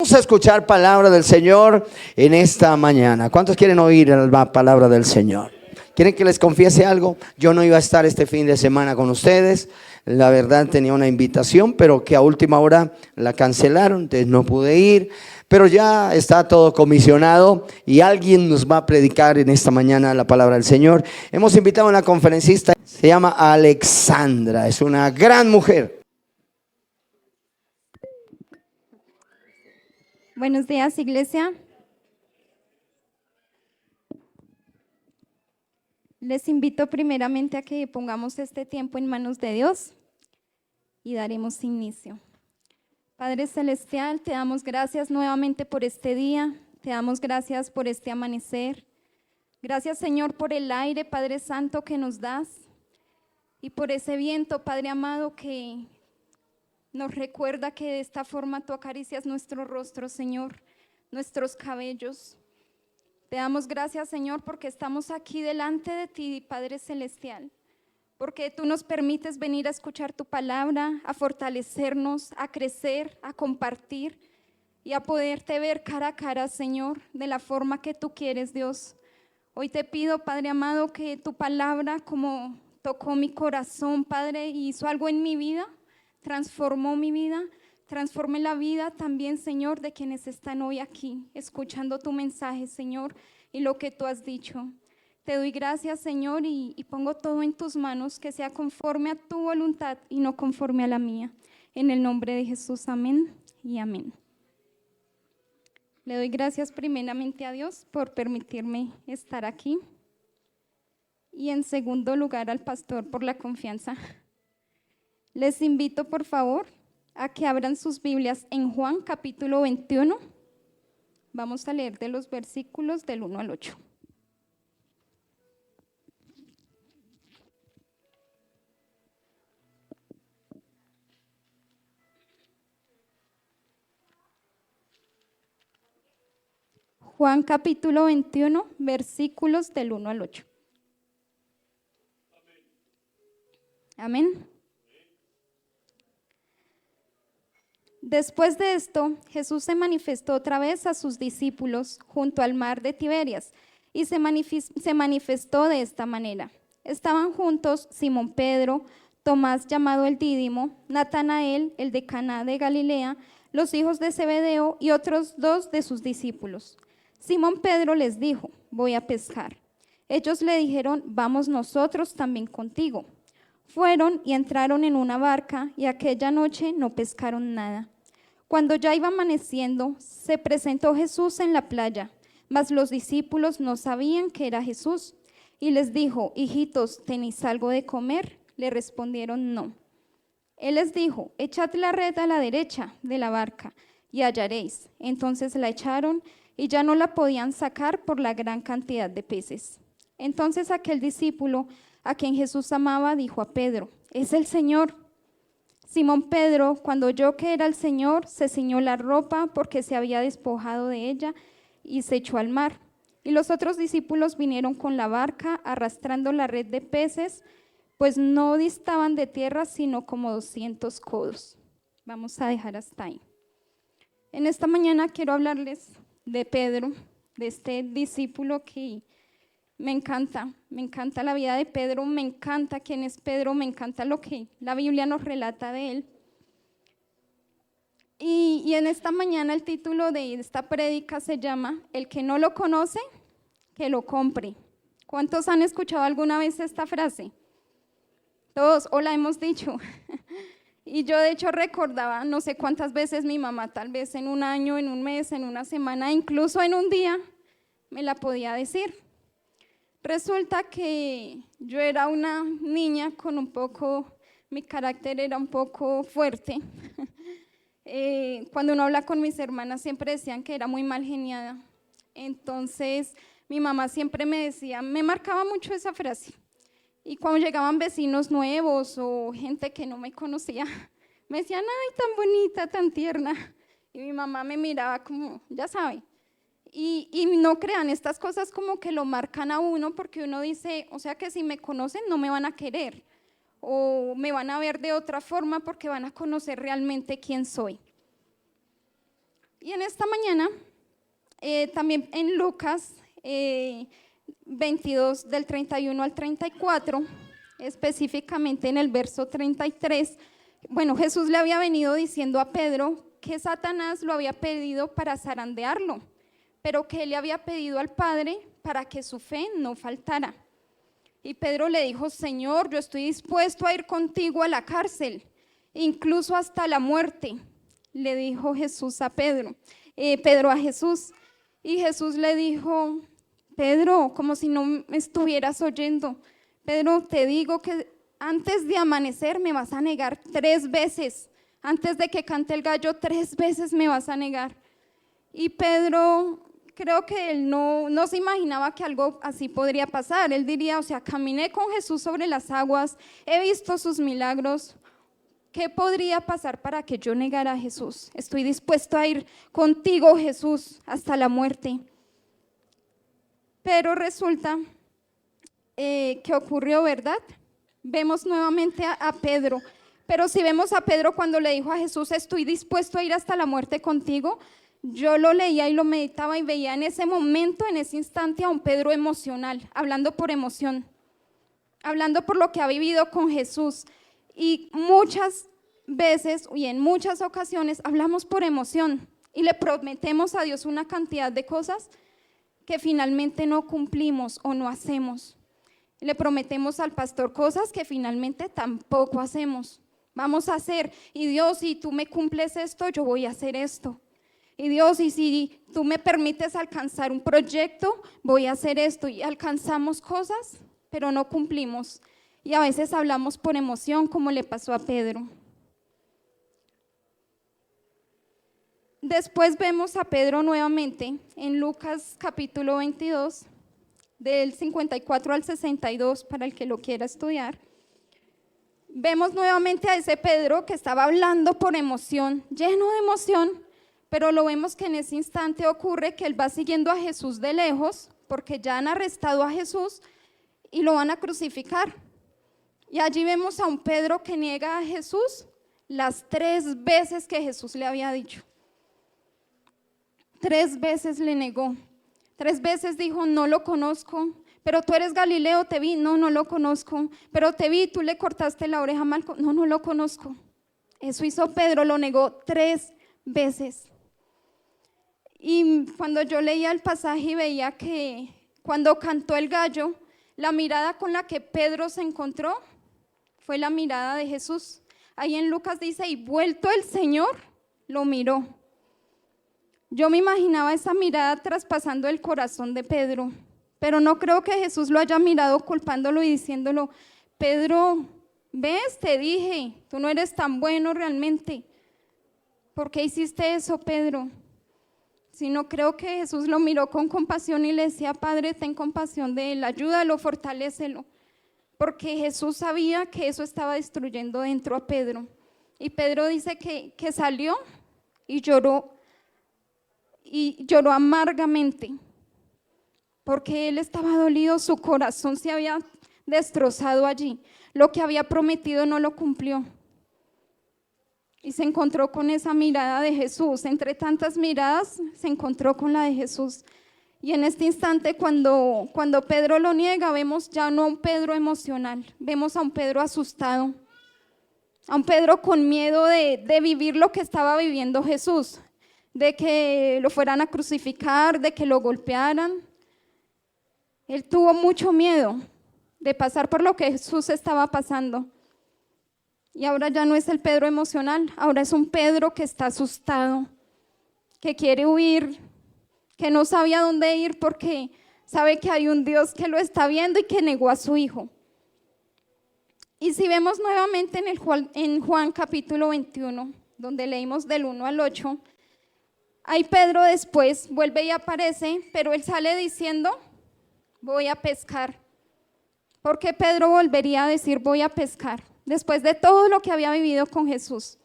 Vamos a escuchar palabra del Señor en esta mañana. ¿Cuántos quieren oír la palabra del Señor? ¿Quieren que les confiese algo? Yo no iba a estar este fin de semana con ustedes. La verdad tenía una invitación, pero que a última hora la cancelaron, entonces no pude ir. Pero ya está todo comisionado y alguien nos va a predicar en esta mañana la palabra del Señor. Hemos invitado a una conferencista, se llama Alexandra, es una gran mujer. Buenos días, iglesia. Les invito primeramente a que pongamos este tiempo en manos de Dios y daremos inicio. Padre Celestial, te damos gracias nuevamente por este día, te damos gracias por este amanecer. Gracias, Señor, por el aire, Padre Santo, que nos das y por ese viento, Padre amado, que nos recuerda que de esta forma tú acaricias nuestro rostro, Señor, nuestros cabellos. Te damos gracias, Señor, porque estamos aquí delante de ti, Padre Celestial, porque tú nos permites venir a escuchar tu palabra, a fortalecernos, a crecer, a compartir y a poderte ver cara a cara, Señor, de la forma que tú quieres, Dios. Hoy te pido, Padre amado, que tu palabra, como tocó mi corazón, Padre, y hizo algo en mi vida, transformó mi vida, transforme la vida también, Señor, de quienes están hoy aquí, escuchando tu mensaje, Señor, y lo que tú has dicho. Te doy gracias, Señor, y pongo todo en tus manos, que sea conforme a tu voluntad y no conforme a la mía. En el nombre de Jesús, amén y amén. Le doy gracias primeramente a Dios por permitirme estar aquí. Y en segundo lugar al pastor por la confianza. Les invito, por favor, a que abran sus Biblias en Juan capítulo 21. Vamos a leer de los versículos del 1 al 8. Juan capítulo 21, versículos del 1 al 8. Amén. Después de esto, Jesús se manifestó otra vez a sus discípulos junto al mar de Tiberias y se manifestó de esta manera. Estaban juntos Simón Pedro, Tomás llamado el Dídimo, Natanael, el de Caná de Galilea, los hijos de Zebedeo y otros dos de sus discípulos. Simón Pedro les dijo: voy a pescar. Ellos le dijeron: vamos nosotros también contigo. Fueron y entraron en una barca y aquella noche no pescaron nada. Cuando ya iba amaneciendo, se presentó Jesús en la playa, mas los discípulos no sabían que era Jesús. Y les dijo: hijitos, ¿tenéis algo de comer? Le respondieron: no. Él les dijo: echad la red a la derecha de la barca y hallaréis. Entonces la echaron y ya no la podían sacar por la gran cantidad de peces. Entonces aquel discípulo a quien Jesús amaba dijo a Pedro: es el Señor. Simón Pedro, cuando oyó que era el Señor, se ciñó la ropa porque se había despojado de ella y se echó al mar. Y los otros discípulos vinieron con la barca arrastrando la red de peces, pues no distaban de tierra sino como 200 codos. Vamos a dejar hasta ahí. En esta mañana quiero hablarles de Pedro, de este discípulo que me encanta la vida de Pedro, me encanta quién es Pedro, me encanta lo que la Biblia nos relata de él. Y en esta mañana el título de esta prédica se llama: el que no lo conoce, que lo compre. ¿Cuántos han escuchado alguna vez esta frase? Todos, o la hemos dicho. Y yo de hecho recordaba no sé cuántas veces mi mamá, tal vez en un año, en un mes, en una semana, incluso en un día, me la podía decir. Resulta que yo era una niña con mi carácter era un poco fuerte. Cuando uno habla con mis hermanas siempre decían que era muy mal geniada. Entonces mi mamá siempre me decía, me marcaba mucho esa frase. Y cuando llegaban vecinos nuevos o gente que no me conocía, me decían: ay, tan bonita, tan tierna. Y mi mamá me miraba como, ya sabe. Y no crean, estas cosas como que lo marcan a uno, porque uno dice, o sea que si me conocen no me van a querer o me van a ver de otra forma porque van a conocer realmente quién soy. Y en esta mañana, también en Lucas 22, del 31 al 34, específicamente en el verso 33, bueno, Jesús le había venido diciendo a Pedro que Satanás lo había pedido para zarandearlo, pero que él le había pedido al Padre para que su fe no faltara. Y Pedro le dijo: Señor, yo estoy dispuesto a ir contigo a la cárcel, incluso hasta la muerte, le dijo Jesús a Pedro a Jesús. Y Jesús le dijo: Pedro, como si no me estuvieras oyendo, Pedro, te digo que antes de amanecer me vas a negar 3 veces, antes de que cante el gallo 3 veces me vas a negar. Y Pedro, creo que él no se imaginaba que algo así podría pasar. Él diría, o sea, caminé con Jesús sobre las aguas, he visto sus milagros, ¿qué podría pasar para que yo negara a Jesús? Estoy dispuesto a ir contigo, Jesús, hasta la muerte. Pero resulta que ocurrió, ¿verdad? Vemos nuevamente a Pedro, pero si vemos a Pedro cuando le dijo a Jesús: estoy dispuesto a ir hasta la muerte contigo, yo lo leía y lo meditaba y veía en ese momento, en ese instante, a un Pedro emocional, hablando por emoción, hablando por lo que ha vivido con Jesús. Y muchas veces y en muchas ocasiones hablamos por emoción y le prometemos a Dios una cantidad de cosas que finalmente no cumplimos o no hacemos. Le prometemos al pastor cosas que finalmente tampoco hacemos. Vamos a hacer, y Dios, si tú me cumples esto, yo voy a hacer esto. Y Dios, y si tú me permites alcanzar un proyecto, voy a hacer esto. Y alcanzamos cosas, pero no cumplimos. Y a veces hablamos por emoción, como le pasó a Pedro. Después vemos a Pedro nuevamente en Lucas capítulo 22, del 54 al 62, para el que lo quiera estudiar. Vemos nuevamente a ese Pedro que estaba hablando por emoción, lleno de emoción, pero lo vemos que en ese instante ocurre que él va siguiendo a Jesús de lejos, porque ya han arrestado a Jesús y lo van a crucificar. Y allí vemos a un Pedro que niega a Jesús las 3 veces que Jesús le había dicho. 3 veces le negó. 3 veces dijo: no lo conozco. Pero tú eres Galileo, te vi, no lo conozco. Pero te vi, tú le cortaste la oreja a Malco, no lo conozco. Eso hizo Pedro, lo negó 3 veces. Y cuando yo leía el pasaje y veía que cuando cantó el gallo, la mirada con la que Pedro se encontró fue la mirada de Jesús. Ahí en Lucas dice: y vuelto el Señor, lo miró. Yo me imaginaba esa mirada traspasando el corazón de Pedro, pero no creo que Jesús lo haya mirado culpándolo y diciéndolo: Pedro, ves, te dije, tú no eres tan bueno realmente. ¿Por qué hiciste eso, Pedro? Sino creo que Jesús lo miró con compasión y le decía: Padre, ten compasión de él, ayúdalo, fortalécelo. Porque Jesús sabía que eso estaba destruyendo dentro a Pedro. Y Pedro dice que salió y lloró amargamente, porque él estaba dolido, su corazón se había destrozado allí. Lo que había prometido no lo cumplió. Y se encontró con esa mirada de Jesús. Entre tantas miradas, se encontró con la de Jesús. Y en este instante, cuando Pedro lo niega, vemos ya no a un Pedro emocional, vemos a un Pedro asustado, a un Pedro con miedo de vivir lo que estaba viviendo Jesús, de que lo fueran a crucificar, de que lo golpearan. Él tuvo mucho miedo de pasar por lo que Jesús estaba pasando. Y ahora ya no es el Pedro emocional, ahora es un Pedro que está asustado, que quiere huir, que no sabía dónde ir porque sabe que hay un Dios que lo está viendo y que negó a su hijo. Y si vemos nuevamente en Juan capítulo 21, donde leímos del 1 al 8, ahí Pedro después vuelve y aparece, pero él sale diciendo: voy a pescar. ¿Por qué Pedro volvería a decir voy a pescar? Después de todo lo que había vivido con Jesús.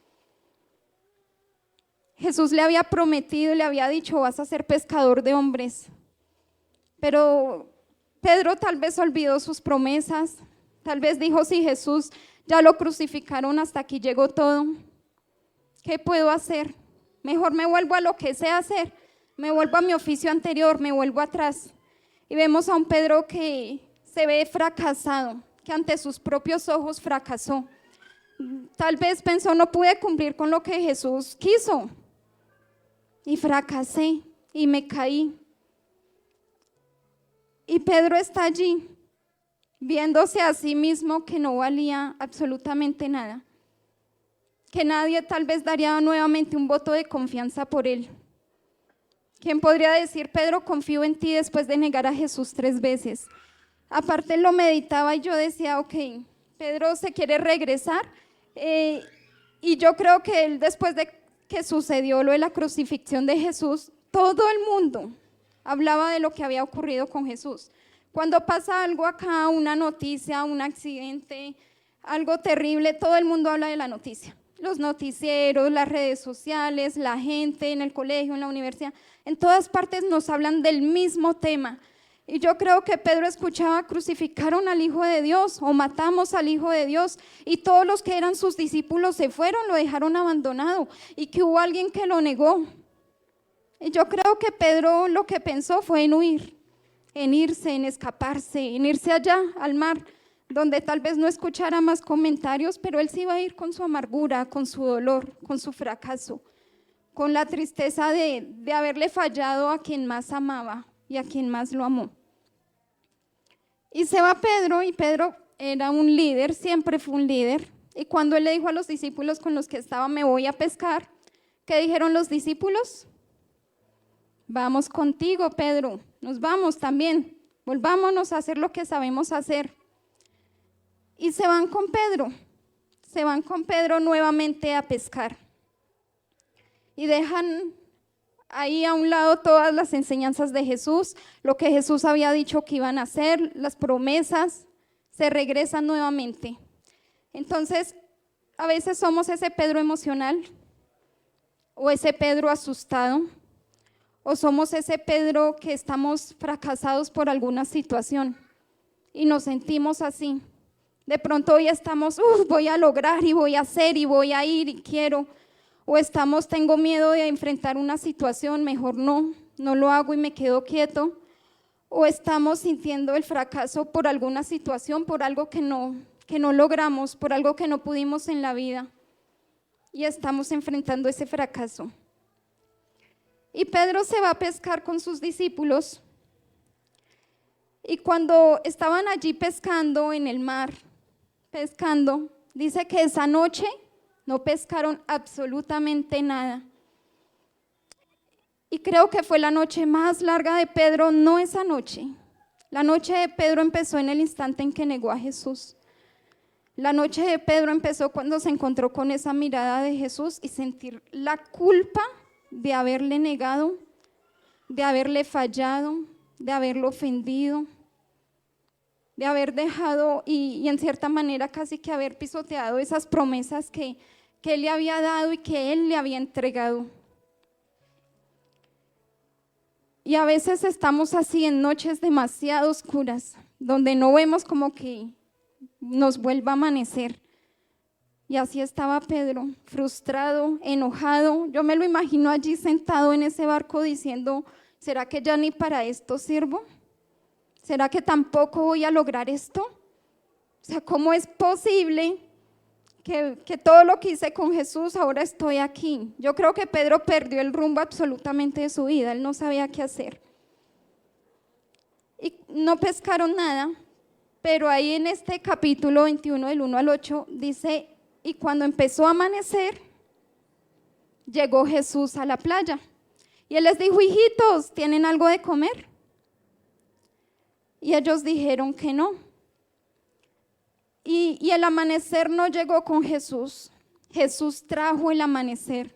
Jesús le había prometido, le había dicho: vas a ser pescador de hombres. Pero Pedro tal vez olvidó sus promesas, tal vez dijo: si Jesús ya lo crucificaron, hasta aquí llegó todo, ¿qué puedo hacer? mejor me vuelvo a lo que sé hacer, me vuelvo a mi oficio anterior, me vuelvo atrás. Y vemos a un Pedro que se ve fracasado, que ante sus propios ojos fracasó. Tal vez pensó, no pude cumplir con lo que Jesús quiso y fracasé y me caí. Y Pedro está allí viéndose a sí mismo que no valía absolutamente nada, que nadie tal vez daría nuevamente un voto de confianza por él. ¿Quién podría decir, Pedro, confío en ti después de negar a Jesús 3 veces? Aparte lo meditaba y yo decía, ok, Pedro se quiere regresar, y yo creo que él, después de que sucedió lo de la crucifixión de Jesús, todo el mundo hablaba de lo que había ocurrido con Jesús. Cuando pasa algo acá, una noticia, un accidente, algo terrible, todo el mundo habla de la noticia. Los noticieros, las redes sociales, la gente en el colegio, en la universidad, en todas partes nos hablan del mismo tema. Y yo creo que Pedro escuchaba, crucificaron al Hijo de Dios o matamos al Hijo de Dios, y todos los que eran sus discípulos se fueron, lo dejaron abandonado, y que hubo alguien que lo negó. Y yo creo que Pedro lo que pensó fue en huir, en irse, en escaparse, en irse allá al mar, donde tal vez no escuchara más comentarios, pero él se iba a ir con su amargura, con su dolor, con su fracaso, con la tristeza de haberle fallado a quien más amaba y a quien más lo amó. Y se va Pedro, y Pedro era un líder, siempre fue un líder, y cuando él le dijo a los discípulos con los que estaba, me voy a pescar, ¿qué dijeron los discípulos? Vamos contigo, Pedro, nos vamos también, volvámonos a hacer lo que sabemos hacer. Y se van con Pedro nuevamente a pescar. Y dejan ahí a un lado todas las enseñanzas de Jesús, lo que Jesús había dicho que iban a hacer, las promesas, se regresan nuevamente. Entonces, a veces somos ese Pedro emocional, o ese Pedro asustado, o somos ese Pedro que estamos fracasados por alguna situación y nos sentimos así. De pronto hoy estamos, voy a lograr y voy a hacer y voy a ir y quiero. O estamos, tengo miedo de enfrentar una situación, mejor no lo hago y me quedo quieto. O estamos sintiendo el fracaso por alguna situación, por algo que no logramos, por algo que no pudimos en la vida. Y estamos enfrentando ese fracaso. Y Pedro se va a pescar con sus discípulos. Y cuando estaban allí pescando en el mar, dice que esa noche no pescaron absolutamente nada. Y creo que fue la noche más larga de Pedro, no esa noche. La noche de Pedro empezó en el instante en que negó a Jesús. La noche de Pedro empezó cuando se encontró con esa mirada de Jesús y sentir la culpa de haberle negado, de haberle fallado, de haberlo ofendido, de haber dejado y en cierta manera casi que haber pisoteado esas promesas que él le había dado y que él le había entregado. Y a veces estamos así en noches demasiado oscuras, donde no vemos como que nos vuelva a amanecer. Y así estaba Pedro, frustrado, enojado. Yo me lo imagino allí sentado en ese barco diciendo, ¿será que ya ni para esto sirvo? ¿Será que tampoco voy a lograr esto? O sea, ¿cómo es posible que todo lo que hice con Jesús ahora estoy aquí? Yo creo que Pedro perdió el rumbo absolutamente de su vida, él no sabía qué hacer. Y no pescaron nada, pero ahí en este capítulo 21 del 1 al 8 dice, y cuando empezó a amanecer, llegó Jesús a la playa. Y él les dijo, hijitos, ¿tienen algo de comer? Y ellos dijeron que no. Y el amanecer no llegó con Jesús. Jesús trajo el amanecer.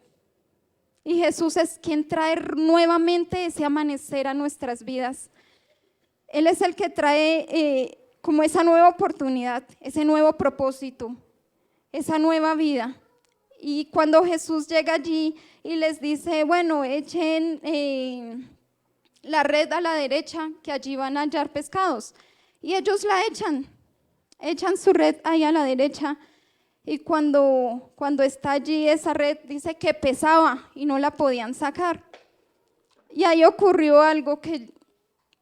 Y Jesús es quien trae nuevamente ese amanecer a nuestras vidas. Él es el que trae como esa nueva oportunidad, ese nuevo propósito, esa nueva vida. Y cuando Jesús llega allí y les dice, bueno, echen la red a la derecha, que allí van a hallar pescados. Y ellos la echan su red ahí a la derecha. Y cuando está allí esa red, dice que pesaba y no la podían sacar. Y ahí ocurrió algo que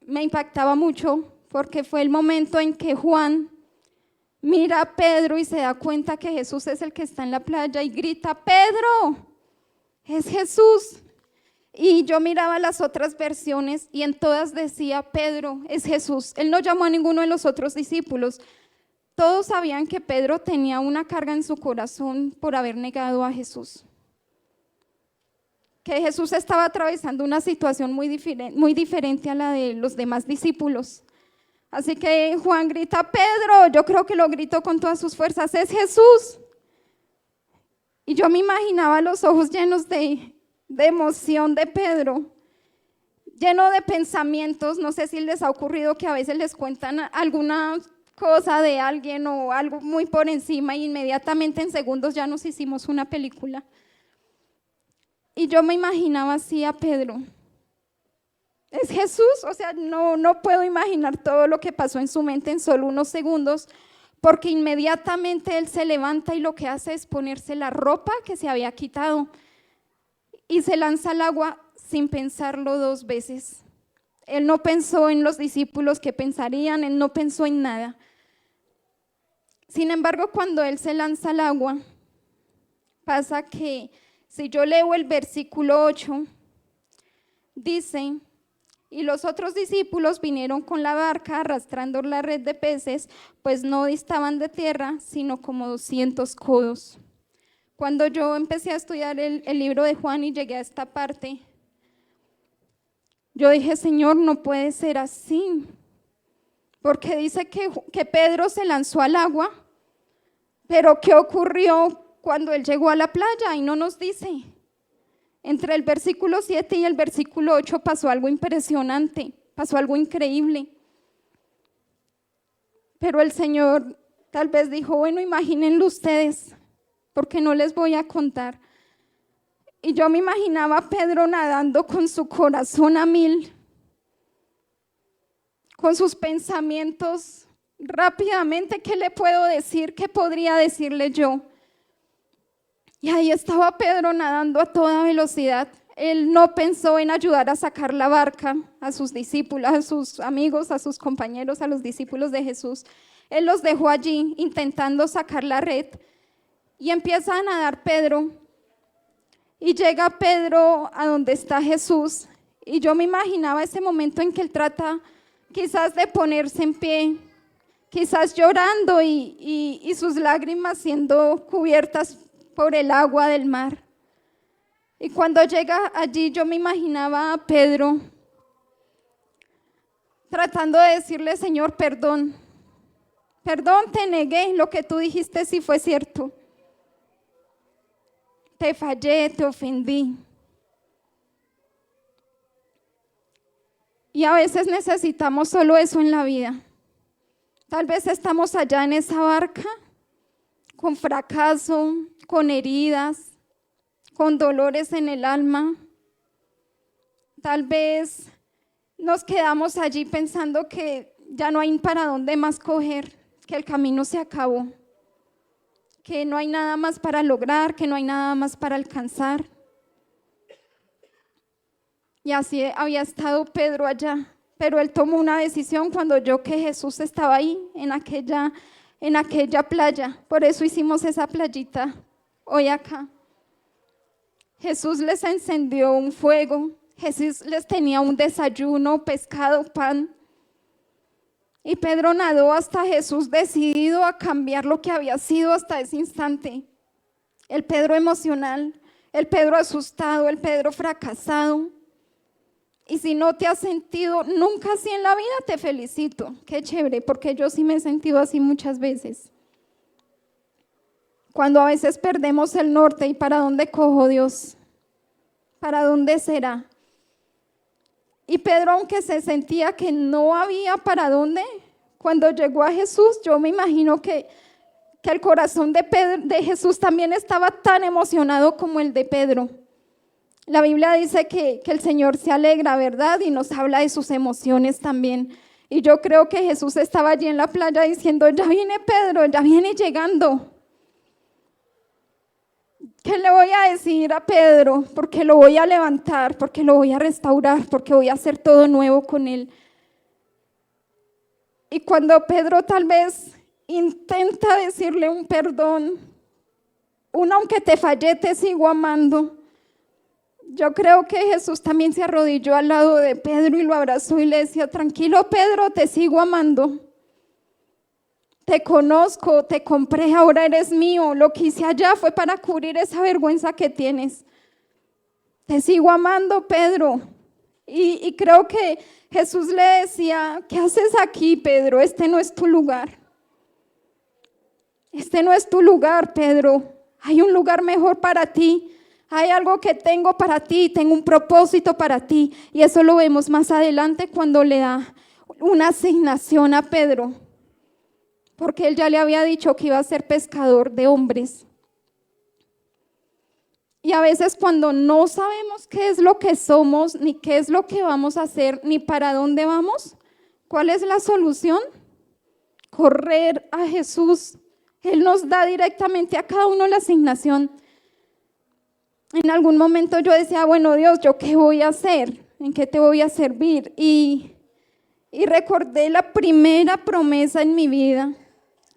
me impactaba mucho, porque fue el momento en que Juan mira a Pedro y se da cuenta que Jesús es el que está en la playa y grita: Pedro, es Jesús. Y yo miraba las otras versiones y en todas decía: Pedro, es Jesús. Él no llamó a ninguno de los otros discípulos. Todos sabían que Pedro tenía una carga en su corazón por haber negado a Jesús. Que Jesús estaba atravesando una situación muy diferente a la de los demás discípulos. Así que Juan grita: Pedro, yo creo que lo gritó con todas sus fuerzas, es Jesús. Y yo me imaginaba los ojos llenos de emoción de Pedro, lleno de pensamientos. No sé si les ha ocurrido que a veces les cuentan alguna cosa de alguien o algo muy por encima y inmediatamente en segundos ya nos hicimos una película. Y yo me imaginaba así a Pedro. Es Jesús, o sea, no puedo imaginar todo lo que pasó en su mente en solo unos segundos, porque inmediatamente él se levanta y lo que hace es ponerse la ropa que se había quitado y se lanza al agua sin pensarlo dos veces. Él no pensó en los discípulos que pensarían, él no pensó en nada. Sin embargo, cuando él se lanza al agua, pasa que si yo leo el versículo 8, dice: y los otros discípulos vinieron con la barca arrastrando la red de peces, pues no distaban de tierra, sino como 200 codos. Cuando yo empecé a estudiar el libro de Juan y llegué a esta parte, yo dije: Señor, no puede ser así, porque dice que Pedro se lanzó al agua, pero ¿qué ocurrió cuando él llegó a la playa? Y no nos dice. Entre el versículo 7 y el versículo 8 pasó algo impresionante, pasó algo increíble. Pero el Señor tal vez dijo: bueno, imagínenlo ustedes, porque no les voy a contar. Y yo me imaginaba a Pedro nadando con su corazón a 1000, con sus pensamientos rápidamente. ¿Qué le puedo decir? ¿Qué podría decirle yo? Y ahí estaba Pedro nadando a toda velocidad. Él no pensó en ayudar a sacar la barca a sus discípulos, a sus amigos, a sus compañeros, a los discípulos de Jesús. Él los dejó allí intentando sacar la red y empieza a nadar Pedro. Y llega Pedro a donde está Jesús y yo me imaginaba ese momento en que él trata quizás de ponerse en pie, quizás llorando y sus lágrimas siendo cubiertas por el agua del mar. Y cuando llega allí yo me imaginaba a Pedro tratando de decirle: Señor, perdón, te negué, lo que tú dijiste sí fue cierto, te fallé, te ofendí. Y a veces necesitamos solo eso en la vida. Tal vez estamos allá en esa barca con fracaso, con heridas, con dolores en el alma. Tal vez nos quedamos allí pensando que ya no hay para dónde más coger, que el camino se acabó, que no hay nada más para lograr, que no hay nada más para alcanzar. Y así había estado Pedro allá, pero él tomó una decisión cuando oyó que Jesús estaba ahí, en aquella playa. Por eso hicimos esa playita hoy acá. Jesús les encendió un fuego, Jesús les tenía un desayuno, pescado, pan. Y Pedro nadó hasta Jesús, decidido a cambiar lo que había sido hasta ese instante. El Pedro emocional, el Pedro asustado, el Pedro fracasado. Y si no te has sentido nunca así en la vida, te felicito. Qué chévere, porque yo sí me he sentido así muchas veces. Cuando a veces perdemos el norte, ¿y para dónde cojo, Dios? ¿Para dónde será? Y Pedro, aunque se sentía que no había para dónde, cuando llegó a Jesús, yo me imagino que el corazón de Jesús también estaba tan emocionado como el de Pedro. La Biblia dice que el Señor se alegra, ¿verdad? Y nos habla de sus emociones también. Y yo creo que Jesús estaba allí en la playa diciendo: ya viene Pedro, ya viene llegando. ¿Qué le voy a decir a Pedro? Porque lo voy a levantar, porque lo voy a restaurar, porque voy a hacer todo nuevo con él. Y cuando Pedro tal vez intenta decirle un perdón, aunque te fallé, te sigo amando. Yo creo que Jesús también se arrodilló al lado de Pedro y lo abrazó y le decía, tranquilo Pedro, te sigo amando. Te conozco, te compré, ahora eres mío. Lo que hice allá fue para cubrir esa vergüenza que tienes. Te sigo amando, Pedro. Y creo que Jesús le decía, ¿qué haces aquí, Pedro? Este no es tu lugar. Este no es tu lugar, Pedro. Hay un lugar mejor para ti. Hay algo que tengo para ti, tengo un propósito para ti. Y eso lo vemos más adelante cuando le da una asignación a Pedro. Porque él ya le había dicho que iba a ser pescador de hombres. Y a veces cuando no sabemos qué es lo que somos, ni qué es lo que vamos a hacer, ni para dónde vamos, ¿cuál es la solución? Correr a Jesús. Él nos da directamente a cada uno la asignación. En algún momento yo decía, bueno Dios, ¿yo qué voy a hacer? ¿En qué te voy a servir? Y recordé la primera promesa en mi vida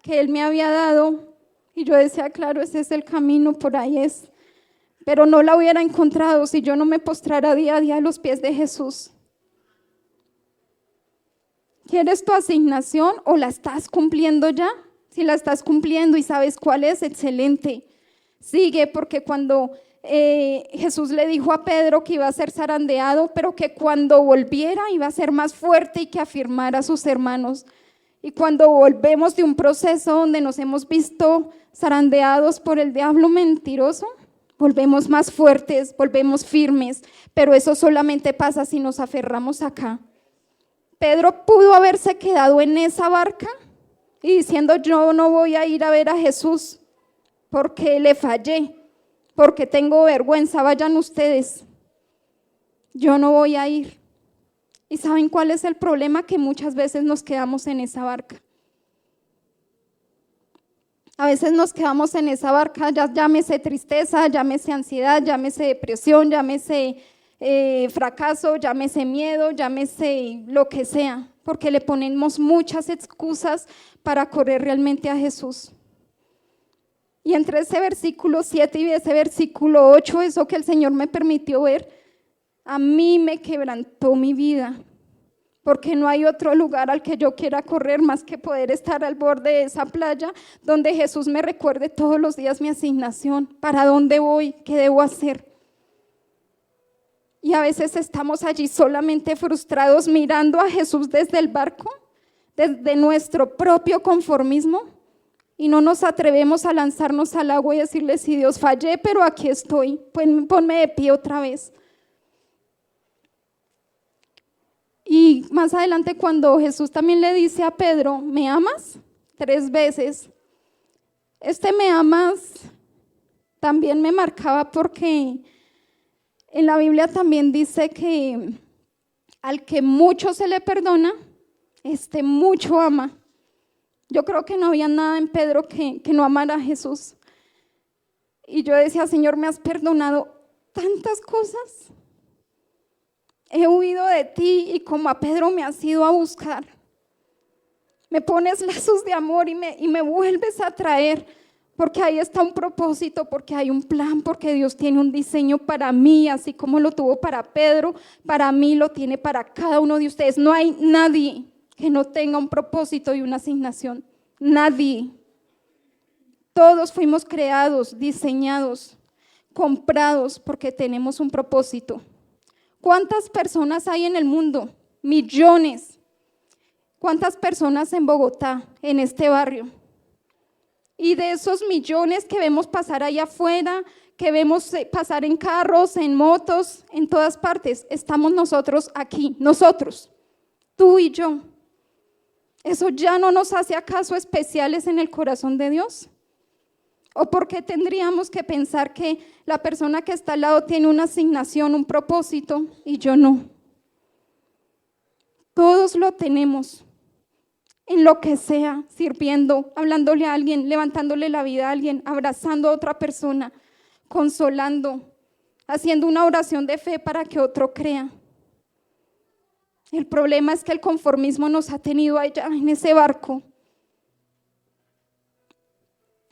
que Él me había dado. Y yo decía, claro, ese es el camino, por ahí es. Pero no la hubiera encontrado si yo no me postrara día a día a los pies de Jesús. ¿Quieres tu asignación o la estás cumpliendo ya? Si la estás cumpliendo y sabes cuál es, excelente. Sigue, porque cuando Jesús le dijo a Pedro que iba a ser zarandeado, pero que cuando volviera iba a ser más fuerte y que afirmara a sus hermanos. Y cuando volvemos de un proceso donde nos hemos visto zarandeados por el diablo mentiroso, volvemos más fuertes, volvemos firmes, pero eso solamente pasa si nos aferramos acá. Pedro pudo haberse quedado en esa barca y diciendo, yo no voy a ir a ver a Jesús porque le fallé, porque tengo vergüenza, vayan ustedes, yo no voy a ir. ¿Y saben cuál es el problema? Que muchas veces nos quedamos en esa barca. A veces nos quedamos en esa barca, ya llámese tristeza, llámese ansiedad, llámese depresión, llámese fracaso, llámese miedo, llámese lo que sea, porque le ponemos muchas excusas para correr realmente a Jesús. Y entre ese versículo 7 y ese versículo 8, eso que el Señor me permitió ver, a mí me quebrantó mi vida, porque no hay otro lugar al que yo quiera correr más que poder estar al borde de esa playa donde Jesús me recuerde todos los días mi asignación, para dónde voy, qué debo hacer. Y a veces estamos allí solamente frustrados mirando a Jesús desde el barco, desde nuestro propio conformismo, y no nos atrevemos a lanzarnos al agua y decirle, sí Dios, fallé, pero aquí estoy, pues ponme de pie otra vez. Y más adelante cuando Jesús también le dice a Pedro, ¿me amas? 3 veces. Este me amas también me marcaba porque en la Biblia también dice que al que mucho se le perdona, mucho ama. Yo creo que no había nada en Pedro que no amara a Jesús. Y yo decía, Señor, me has perdonado tantas cosas. He huido de ti y como a Pedro me has ido a buscar. Me pones lazos de amor y me vuelves a traer, porque ahí está un propósito, porque hay un plan, porque Dios tiene un diseño para mí, así como lo tuvo para Pedro, para mí lo tiene para cada uno de ustedes. No hay nadie que no tenga un propósito y una asignación. Nadie. Todos fuimos creados, diseñados, comprados porque tenemos un propósito. ¿Cuántas personas hay en el mundo? Millones. ¿Cuántas personas en Bogotá, en este barrio? Y de esos millones que vemos pasar allá afuera, que vemos pasar en carros, en motos, en todas partes, estamos nosotros aquí, nosotros, tú y yo. ¿Eso ya no nos hace acaso especiales en el corazón de Dios? ¿O por qué tendríamos que pensar que la persona que está al lado tiene una asignación, un propósito y yo no? Todos lo tenemos, en lo que sea, sirviendo, hablándole a alguien, levantándole la vida a alguien, abrazando a otra persona. consolando, haciendo una oración de fe para que otro crea. El problema es que el conformismo nos ha tenido allá en ese barco.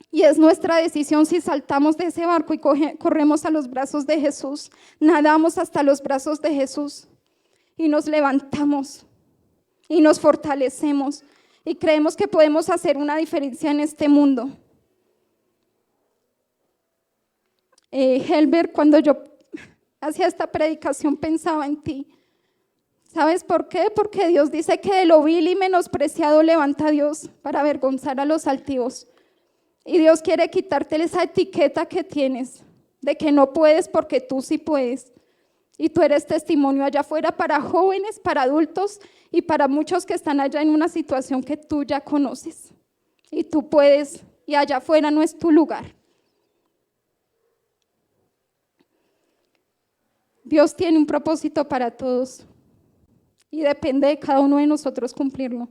Y es nuestra decisión si saltamos de ese barco y corremos a los brazos de Jesús, nadamos hasta los brazos de Jesús y nos levantamos y nos fortalecemos y creemos que podemos hacer una diferencia en este mundo. Helber, cuando yo hacía esta predicación pensaba en ti. ¿Sabes por qué? Porque Dios dice que de lo vil y menospreciado levanta a Dios para avergonzar a los altivos. Y Dios quiere quitarte esa etiqueta que tienes de que no puedes porque tú sí puedes. Y tú eres testimonio allá afuera para jóvenes, para adultos y para muchos que están allá en una situación que tú ya conoces. Y tú puedes, y allá afuera no es tu lugar. Dios tiene un propósito para todos y depende de cada uno de nosotros cumplirlo.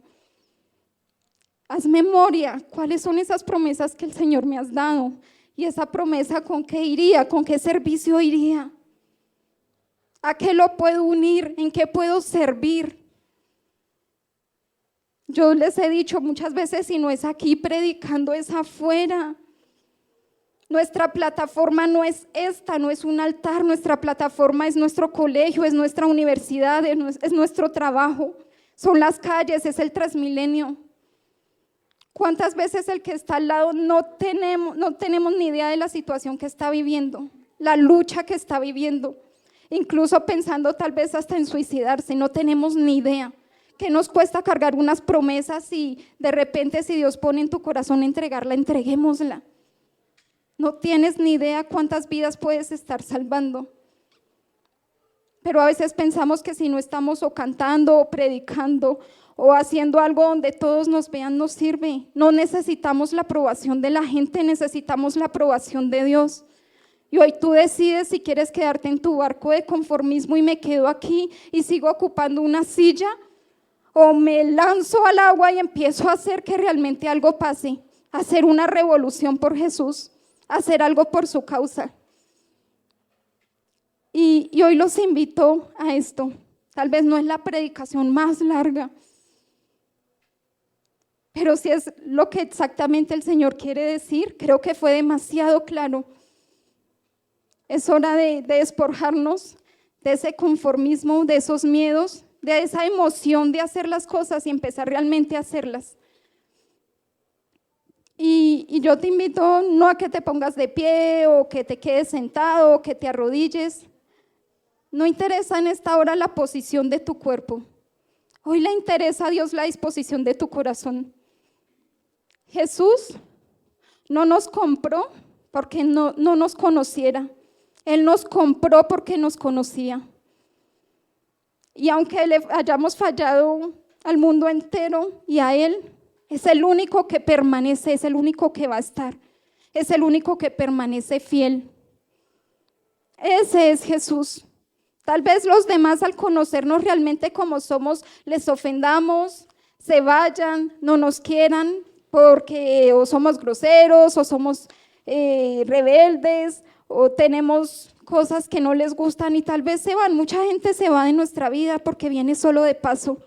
Haz memoria, ¿cuáles son esas promesas que el Señor me has dado? Y esa promesa, ¿con qué iría? ¿Con qué servicio iría? ¿A qué lo puedo unir? ¿En qué puedo servir? Yo les he dicho muchas veces, si no es aquí predicando, es afuera. Nuestra plataforma no es esta, no es un altar, nuestra plataforma es nuestro colegio, es nuestra universidad, es nuestro trabajo, son las calles, es el Transmilenio. ¿Cuántas veces el que está al lado no tenemos ni idea de la situación que está viviendo, la lucha que está viviendo, incluso pensando tal vez hasta en suicidarse, no tenemos ni idea? ¿Qué nos cuesta cargar unas promesas y de repente si Dios pone en tu corazón entregarla, entreguémosla? No tienes ni idea cuántas vidas puedes estar salvando. Pero a veces pensamos que si no estamos o cantando o predicando o haciendo algo donde todos nos vean, no sirve. No necesitamos la aprobación de la gente, necesitamos la aprobación de Dios. Y hoy tú decides si quieres quedarte en tu barco de conformismo y me quedo aquí y sigo ocupando una silla, o me lanzo al agua y empiezo a hacer que realmente algo pase, hacer una revolución por Jesús, hacer algo por su causa. Y hoy los invito a esto. Tal vez no es la predicación más larga, pero si es lo que exactamente el Señor quiere decir, creo que fue demasiado claro. Es hora de despojarnos de ese conformismo, de esos miedos, de esa emoción de hacer las cosas y empezar realmente a hacerlas. Y yo te invito no a que te pongas de pie o que te quedes sentado o que te arrodilles. No interesa en esta hora la posición de tu cuerpo. Hoy le interesa a Dios la disposición de tu corazón. Jesús no nos compró porque no nos conociera. Él nos compró porque nos conocía. Y aunque le hayamos fallado al mundo entero y a Él, es el único que permanece, es el único que va a estar, es el único que permanece fiel. Ese es Jesús. Tal vez los demás al conocernos realmente como somos, les ofendamos, se vayan, no nos quieran, porque o somos groseros o somos rebeldes o tenemos cosas que no les gustan y tal vez se van. Mucha gente se va de nuestra vida porque viene solo de paso.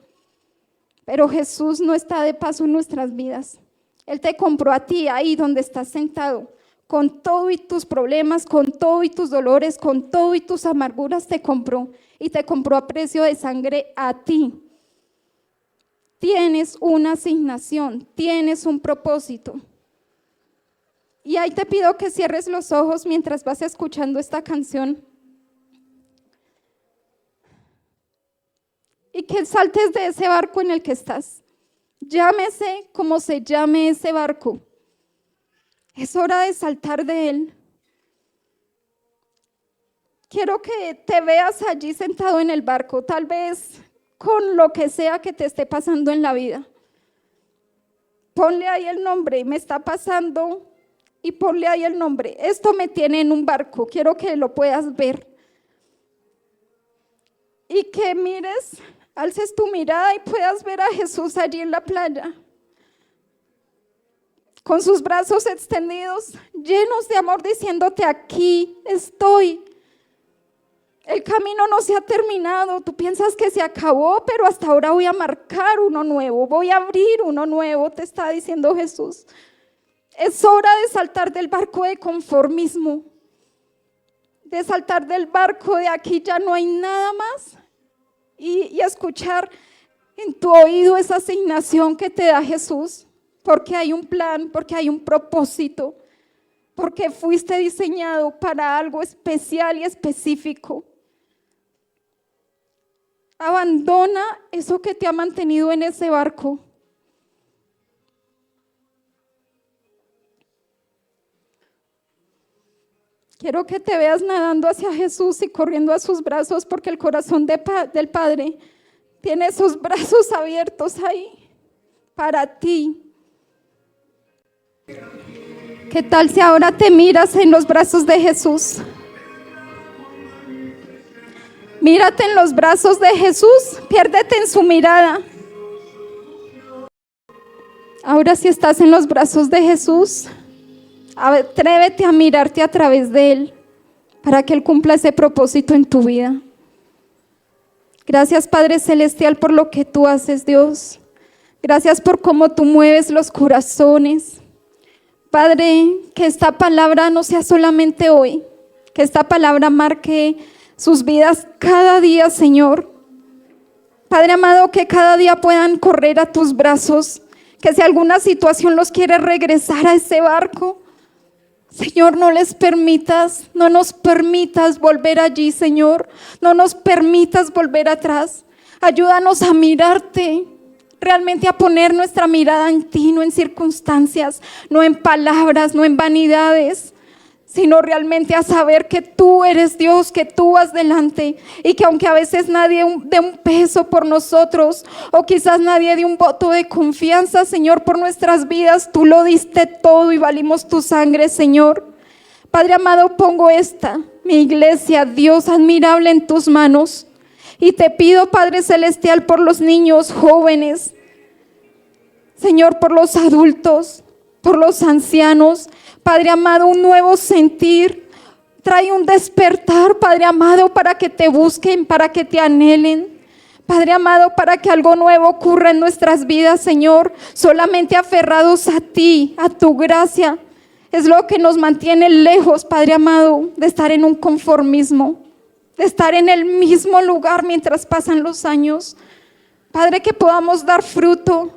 Pero Jesús no está de paso en nuestras vidas. Él te compró a ti ahí donde estás sentado, con todo y tus problemas, con todo y tus dolores, con todo y tus amarguras te compró. Y te compró a precio de sangre a ti. Tienes una asignación, tienes un propósito. Y ahí te pido que cierres los ojos mientras vas escuchando esta canción. Y que saltes de ese barco en el que estás. Llámese como se llame ese barco. Es hora de saltar de él. Quiero que te veas allí sentado en el barco, tal vez con lo que sea que te esté pasando en la vida. Ponle ahí el nombre, me está pasando, y ponle ahí el nombre. Esto me tiene en un barco, quiero que lo puedas ver. Y que mires, alces tu mirada y puedas ver a Jesús allí en la playa. con sus brazos extendidos, llenos de amor, diciéndote: aquí estoy. El camino no se ha terminado, tú piensas que se acabó, pero hasta ahora voy a marcar uno nuevo, voy a abrir uno nuevo, te está diciendo Jesús. Es hora de saltar del barco de conformismo, de saltar del barco de aquí ya no hay nada más, y escuchar en tu oído esa asignación que te da Jesús, porque hay un plan, porque hay un propósito, porque fuiste diseñado para algo especial y específico. Abandona eso que te ha mantenido en ese barco. Quiero que te veas nadando hacia Jesús y corriendo a sus brazos, porque el corazón del Padre tiene esos brazos abiertos ahí para ti. ¿Qué tal si ahora te miras en los brazos de Jesús? Mírate en los brazos de Jesús, piérdete en su mirada. Ahora si estás en los brazos de Jesús, atrévete a mirarte a través de Él para que Él cumpla ese propósito en tu vida. Gracias, Padre Celestial, por lo que tú haces, Dios. Gracias por cómo tú mueves los corazones. Padre, que esta palabra no sea solamente hoy, que esta palabra marque sus vidas cada día, Señor. Padre amado, que cada día puedan correr a tus brazos, que si alguna situación los quiere regresar a ese barco, Señor, no les permitas, no nos permitas volver allí, Señor. No nos permitas volver atrás. Ayúdanos a mirarte, realmente a poner nuestra mirada en ti, no en circunstancias, no en palabras, no en vanidades, sino realmente a saber que tú eres Dios, que tú vas delante, y que aunque a veces nadie dé un peso por nosotros, o quizás nadie dé un voto de confianza, Señor, por nuestras vidas, tú lo diste todo y valimos tu sangre, Señor. Padre amado, pongo mi iglesia, Dios admirable, en tus manos, y te pido, Padre Celestial, por los niños jóvenes, Señor, por los adultos, por los ancianos. Padre amado, un nuevo sentir, trae un despertar, Padre amado, para que te busquen, para que te anhelen, Padre amado, para que algo nuevo ocurra en nuestras vidas, Señor. Solamente aferrados a ti, a tu gracia, es lo que nos mantiene lejos, Padre amado, de estar en un conformismo, de estar en el mismo lugar mientras pasan los años. Padre, que podamos dar fruto,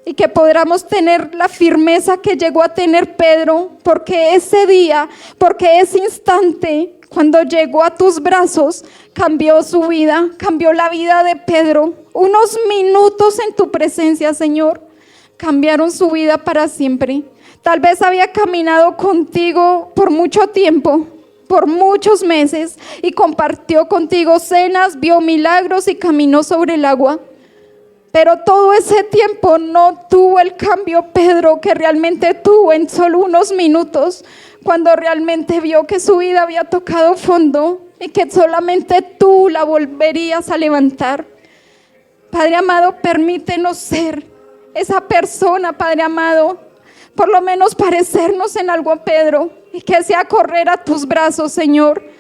y que podamos tener la firmeza que llegó a tener Pedro, porque ese día, porque ese instante, cuando llegó a tus brazos, cambió su vida, cambió la vida de Pedro. Unos minutos en tu presencia, Señor, cambiaron su vida para siempre. Tal vez había caminado contigo por mucho tiempo, por muchos meses, y compartió contigo cenas, vio milagros y caminó sobre el agua. Pero todo ese tiempo no tuvo el cambio Pedro que realmente tuvo en solo unos minutos, cuando realmente vio que su vida había tocado fondo y que solamente tú la volverías a levantar. Padre amado, permítenos ser esa persona, Padre amado, por lo menos parecernos en algo a Pedro, y que sea correr a tus brazos, Señor.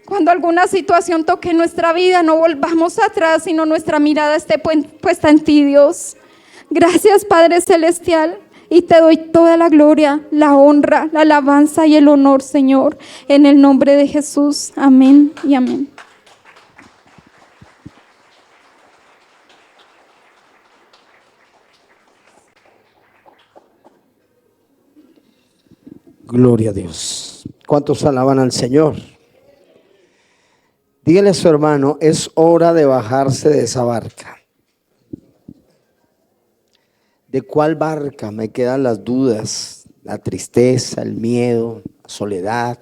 Cuando alguna situación toque nuestra vida, no volvamos atrás, sino nuestra mirada esté puesta en ti, Dios. Gracias, Padre Celestial, y te doy toda la gloria, la honra, la alabanza y el honor, Señor, en el nombre de Jesús. Amén y amén. Gloria a Dios. ¿Cuántos alaban al Señor? Dígale a su hermano, es hora de bajarse de esa barca. ¿De cuál barca? Me quedan las dudas, la tristeza, el miedo, la soledad,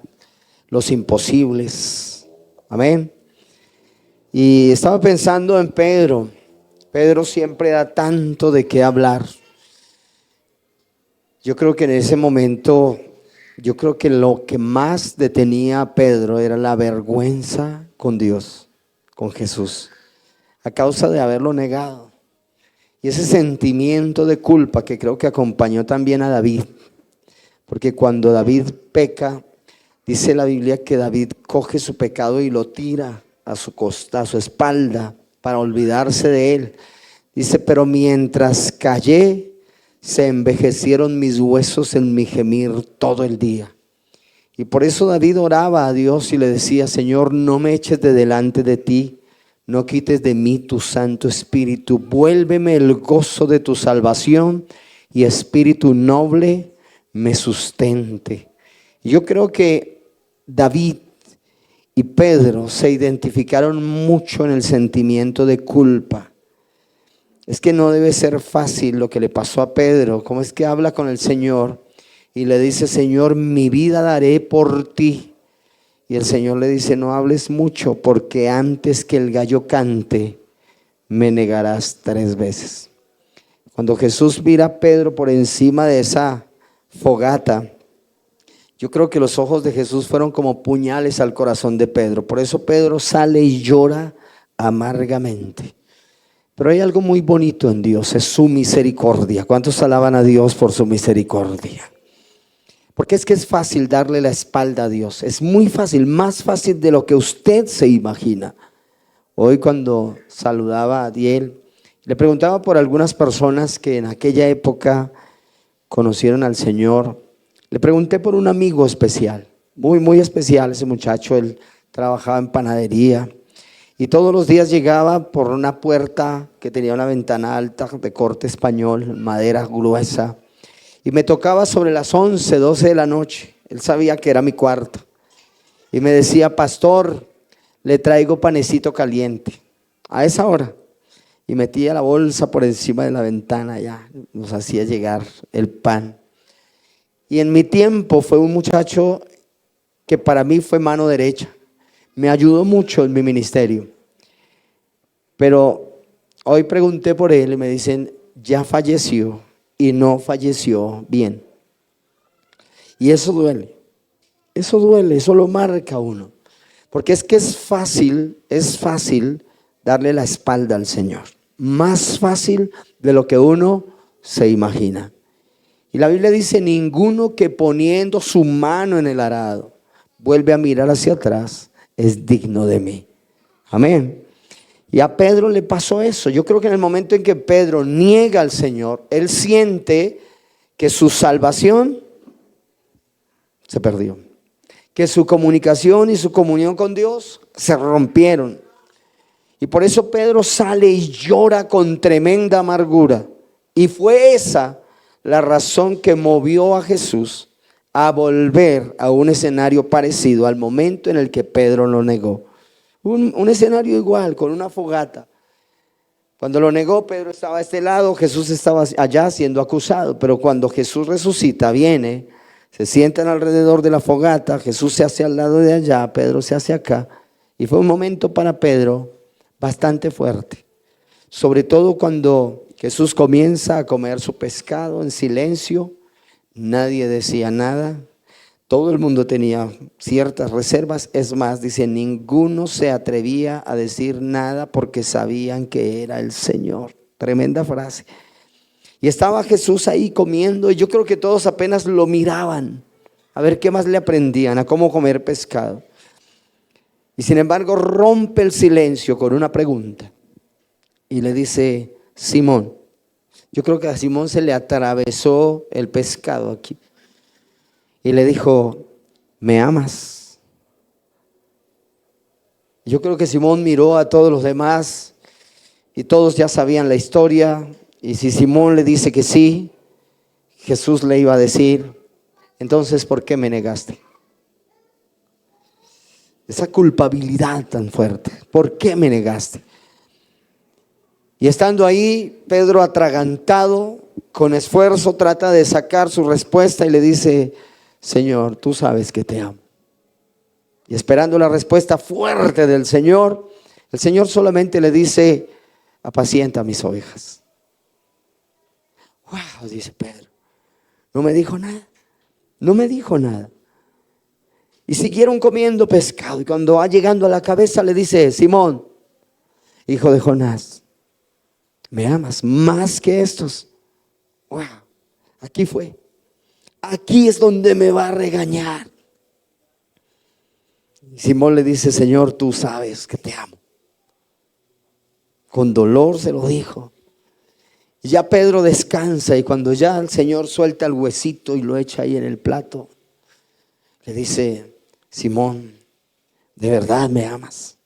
los imposibles. Amén. Y estaba pensando en Pedro. Pedro siempre da tanto de qué hablar. Yo creo que en ese momento, yo creo que lo que más detenía a Pedro era la vergüenza con Dios, con Jesús, a causa de haberlo negado. Y ese sentimiento de culpa que creo que acompañó también a David, porque cuando David peca, dice la Biblia que David coge su pecado y lo tira a su costa, a su espalda, para olvidarse de él. Dice, pero mientras callé, se envejecieron mis huesos en mi gemir todo el día. Y por eso David oraba a Dios y le decía, Señor, no me eches de delante de ti, no quites de mí tu Santo Espíritu, vuélveme el gozo de tu salvación y espíritu noble me sustente. Y yo creo que David y Pedro se identificaron mucho en el sentimiento de culpa. Es que no debe ser fácil lo que le pasó a Pedro. ¿Cómo es que habla con el Señor y le dice, Señor, mi vida daré por ti? Y el Señor le dice, no hables mucho, porque antes que el gallo cante, me negarás 3 veces. Cuando Jesús mira a Pedro por encima de esa fogata, yo creo que los ojos de Jesús fueron como puñales al corazón de Pedro. Por eso Pedro sale y llora amargamente. Pero hay algo muy bonito en Dios, es su misericordia. ¿Cuántos alaban a Dios por su misericordia? Porque es que es fácil darle la espalda a Dios. Es muy fácil, más fácil de lo que usted se imagina. Hoy cuando saludaba a Adiel, le preguntaba por algunas personas que en aquella época conocieron al Señor. Le pregunté por un amigo especial, muy especial ese muchacho. Él trabajaba en panadería y todos los días llegaba por una puerta que tenía una ventana alta de corte español, madera gruesa. Y me tocaba sobre las 11, 12 de la noche. Él sabía que era mi cuarto. Y me decía, pastor, le traigo panecito caliente. A esa hora. Y metía la bolsa por encima de la ventana, ya nos hacía llegar el pan. Y en mi tiempo fue un muchacho que para mí fue mano derecha. Me ayudó mucho en mi ministerio. Pero hoy pregunté por él y me dicen, ya falleció. Y no falleció bien. Y eso duele, eso lo marca a uno. Porque es que es fácil darle la espalda al Señor. Más fácil de lo que uno se imagina. Y la Biblia dice, ninguno que poniendo su mano en el arado vuelve a mirar hacia atrás es digno de mí. Amén. Y a Pedro le pasó eso. Yo creo que en el momento en que Pedro niega al Señor, él siente que su salvación se perdió. Que su comunicación y su comunión con Dios se rompieron. Y por eso Pedro sale y llora con tremenda amargura. Y fue esa la razón que movió a Jesús a volver a un escenario parecido al momento en el que Pedro lo negó. Un escenario igual, con una fogata. Cuando lo negó, Pedro estaba a este lado, Jesús estaba allá siendo acusado. Pero cuando Jesús resucita, viene, se sientan alrededor de la fogata, Jesús se hace al lado de allá, Pedro se hace acá. Y fue un momento para Pedro bastante fuerte. Sobre todo cuando Jesús comienza a comer su pescado en silencio, nadie decía nada. Todo el mundo tenía ciertas reservas. Es más, dice, ninguno se atrevía a decir nada porque sabían que era el Señor. Tremenda frase. Y estaba Jesús ahí comiendo y yo creo que todos apenas lo miraban. A ver qué más le aprendían, a cómo comer pescado. Y sin embargo rompe el silencio con una pregunta. Y le dice, Simón. Yo creo que a Simón se le atravesó el pescado aquí. Y le dijo, ¿me amas? Yo creo que Simón miró a todos los demás y todos ya sabían la historia. Y si Simón le dice que sí, Jesús le iba a decir, entonces, ¿por qué me negaste? Esa culpabilidad tan fuerte, ¿por qué me negaste? Y estando ahí, Pedro atragantado, con esfuerzo trata de sacar su respuesta y le dice, Señor, tú sabes que te amo. Y esperando la respuesta fuerte del Señor, el Señor solamente le dice, apacienta mis ovejas. Wow, dice Pedro, no me dijo nada. Y siguieron comiendo pescado. Y cuando va llegando a la cabeza le dice, Simón, hijo de Jonás, ¿Me amas más que estos? Wow, aquí fue. Aquí es donde me va a regañar. Y Simón le dice: Señor, tú sabes que te amo. Con dolor se lo dijo. Y ya Pedro descansa, y cuando ya el Señor suelta el huesito y lo echa ahí en el plato, le dice: Simón, ¿de verdad me amas?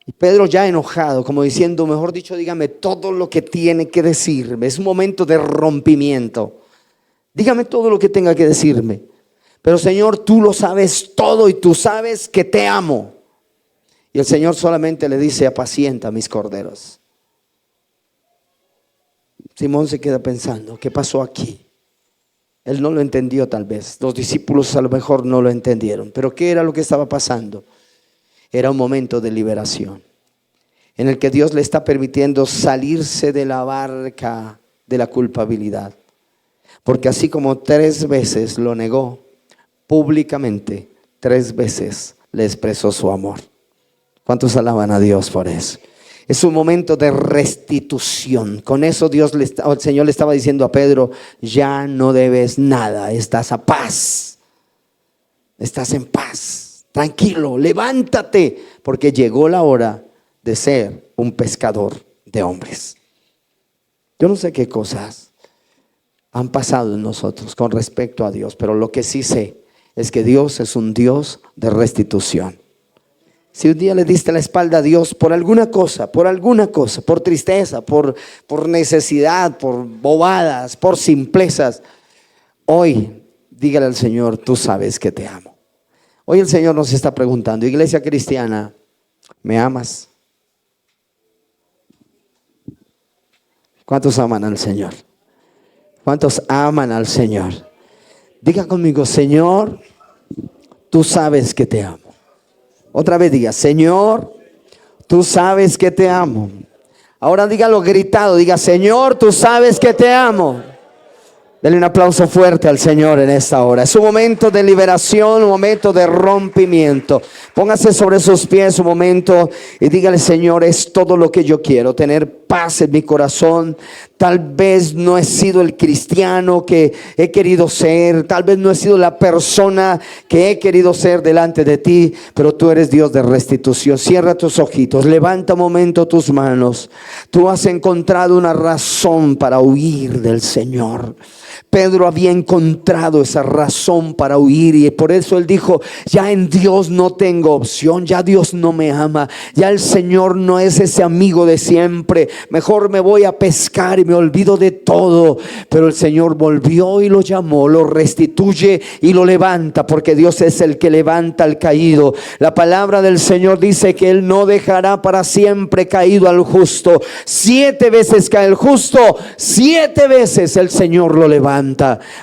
Y Pedro, ya enojado, como diciendo, mejor dicho, dígame todo lo que tiene que decirme. Es un momento de rompimiento. Dígame todo lo que tenga que decirme. Pero Señor, tú lo sabes todo y tú sabes que te amo. Y el Señor solamente le dice: apacienta mis corderos. Simón se queda pensando: ¿qué pasó aquí? Él no lo entendió tal vez. Los discípulos a lo mejor no lo entendieron. Pero ¿qué era lo que estaba pasando? Era un momento de liberación, en el que Dios le está permitiendo salirse de la barca de la culpabilidad. Porque así como 3 veces lo negó públicamente, 3 veces le expresó su amor. ¿Cuántos alaban a Dios por eso? Es un momento de restitución. Con eso el Señor le estaba diciendo a Pedro: ya no debes nada, estás a paz, estás en paz, tranquilo, levántate, porque llegó la hora de ser un pescador de hombres. Yo no sé qué cosas han pasado en nosotros con respecto a Dios, pero lo que sí sé es que Dios es un Dios de restitución. Si un día le diste la espalda a Dios por alguna cosa, por tristeza, por necesidad, por bobadas, por simplezas, hoy dígale al Señor: tú sabes que te amo. Hoy el Señor nos está preguntando: iglesia cristiana, ¿me amas? ¿Cuántos aman al Señor? ¿Cuántos aman al Señor? Diga conmigo: Señor, tú sabes que te amo. Otra vez diga: Señor, tú sabes que te amo. Ahora dígalo gritado, diga: Señor, tú sabes que te amo. Denle un aplauso fuerte al Señor en esta hora. Es un momento de liberación, un momento de rompimiento. Póngase sobre sus pies un momento y dígale: Señor, es todo lo que yo quiero, tener paz en mi corazón. Tal vez no he sido el cristiano que he querido ser, tal vez no he sido la persona que he querido ser delante de ti, pero tú eres Dios de restitución. Cierra tus ojitos, levanta un momento tus manos. Tú has encontrado una razón para huir del Señor. Pedro había encontrado esa razón para huir, y por eso él dijo: ya en Dios no tengo opción, ya Dios no me ama, ya el Señor no es ese amigo de siempre, mejor me voy a pescar y me olvido de todo. Pero el Señor volvió y lo llamó, lo restituye y lo levanta, porque Dios es el que levanta al caído. La palabra del Señor dice que Él no dejará para siempre caído al justo. 7 veces cae el justo, 7 veces el Señor lo levanta.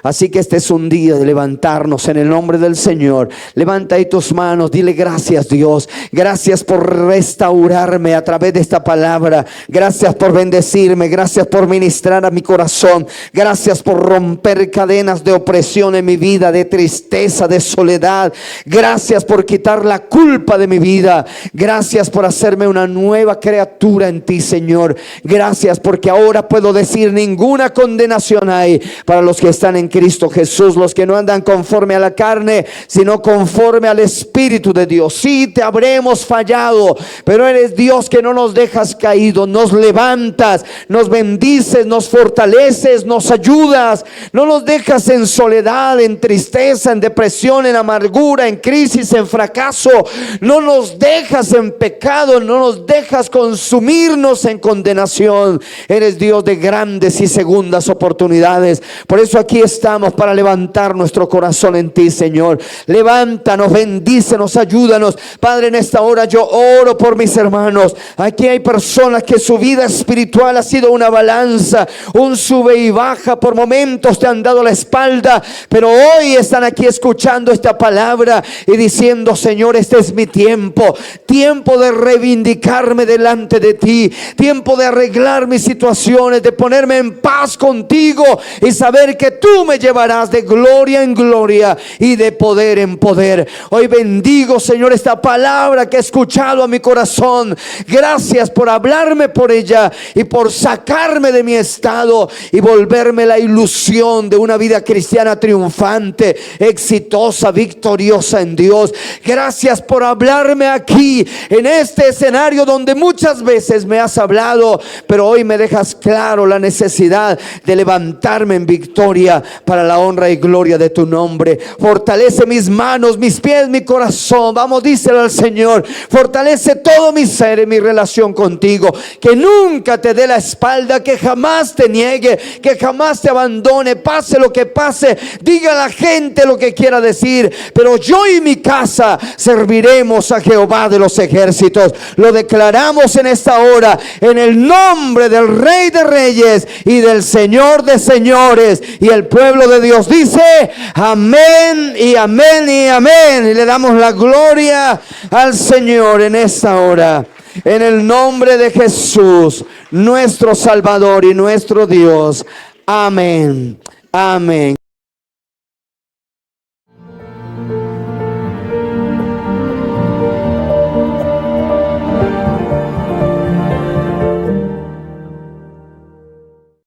Así que este es un día de levantarnos en el nombre del Señor. Levanta ahí tus manos, dile: gracias Dios, gracias por restaurarme a través de esta palabra, gracias por bendecirme, gracias por ministrar a mi corazón, gracias por romper cadenas de opresión en mi vida, de tristeza, de soledad, gracias por quitar la culpa de mi vida, gracias por hacerme una nueva criatura en ti, Señor. Gracias porque ahora puedo decir: ninguna condenación hay para los que están en Cristo Jesús, los que no andan conforme a la carne, sino conforme al Espíritu de Dios. Sí, te habremos fallado, pero eres Dios que no nos dejas caídos, nos levantas, nos bendices, nos fortaleces, nos ayudas, no nos dejas en soledad, en tristeza, en depresión, en amargura, en crisis, en fracaso, no nos dejas en pecado, no nos dejas consumirnos en condenación. Eres Dios de grandes y segundas oportunidades. Por eso aquí estamos, para levantar nuestro corazón en ti, Señor. Levántanos, bendícenos, ayúdanos. Padre, en esta hora yo oro por mis hermanos. Aquí hay personas que su vida espiritual ha sido una balanza, un sube y baja. Por momentos te han dado la espalda, pero hoy están aquí escuchando esta palabra y diciendo: Señor, este es mi tiempo. Tiempo de reivindicarme delante de ti. Tiempo de arreglar mis situaciones, de ponerme en paz contigo y saber que tú me llevarás de gloria en gloria y de poder en poder. Hoy bendigo, Señor, esta palabra que he escuchado a mi corazón. Gracias por hablarme por ella. ella y por sacarme de mi estado y volverme la ilusión de una vida cristiana triunfante, exitosa, victoriosa en Dios. Gracias por hablarme aquí en este escenario donde muchas veces me has hablado, pero hoy me dejas claro la necesidad de levantarme en victoria para la honra y gloria de tu nombre. Fortalece mis manos, mis pies, mi corazón. Vamos, díselo al Señor. Fortalece todo mi ser en mi relación contigo. Que nunca te dé la espalda, que jamás te niegue, que jamás te abandone, pase lo que pase, diga a la gente lo que quiera decir, pero yo y mi casa serviremos a Jehová de los ejércitos. Lo declaramos en esta hora en el nombre del Rey de Reyes y del Señor de Señores, y el pueblo de Dios dice amén y amén y amén, y le damos la gloria al Señor en esta hora, en el nombre de Jesús, nuestro Salvador y nuestro Dios. Amén, amén.